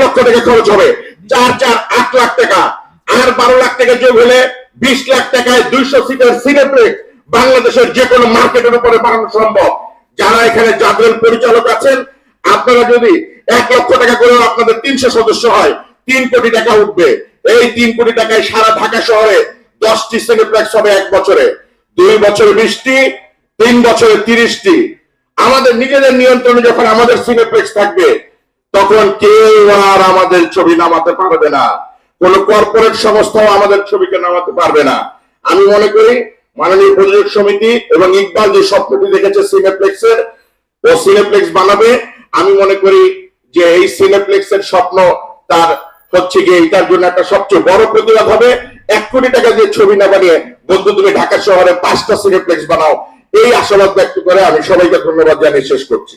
লক্ষ টাকা খরচ হবে, 8 লাখ টাকা, আর 12 লাখ টাকা যোগ হলে 20 লাখ টাকায় 200 সিটের সিনেপ্লেক্স বাংলাদেশের যে কোনো মার্কেটের উপরে বানানো সম্ভব। যারা এখানে যাদের পরিচালক আছেন, আপনারা যদি 1 লক্ষ টাকা করে আপনাদের 300 সদস্য হয়, 3 কোটি টাকা উঠবে। এই 3 কোটি টাকায় সারা ঢাকা শহরে 10টি সিনেপ্লেক্স হবে 1 বছরে, 2 বছরে 20টি, 3 বছরে 30টি। আমাদের নিজেদের নিয়ন্ত্রণে যখন আমাদের সিনেপ্লেক্স থাকবে, তখন কেউ আর আমাদের ছবি নামাতে পারবে না, কোন কর্পোরেট সংস্থাও আমাদের ছবিকে নামাতে পারবে না। আমি মনে করি মাননীয় প্রযোজক সমিতি এবং ইকবাল যে স্বপ্নটি দেখেছে সিনেপ্লেক্সের, ও সিনেপ্লেক্স বানাবে। আমি মনে করি যে এই সিনেপ্লেক্সের স্বপ্ন তার হচ্ছে গিয়ে এটার জন্য একটা সবচেয়ে বড় প্রতিবাদ হবে। 1 কোটি টাকা দিয়ে ছবি না বানিয়ে বন্ধু তুমি ঢাকা শহরে 5টা সিনেপ্লেক্স বানাও, এই আশাবাদ ব্যক্ত করে আমি সবাইকে ধন্যবাদ জানিয়ে শেষ করছি।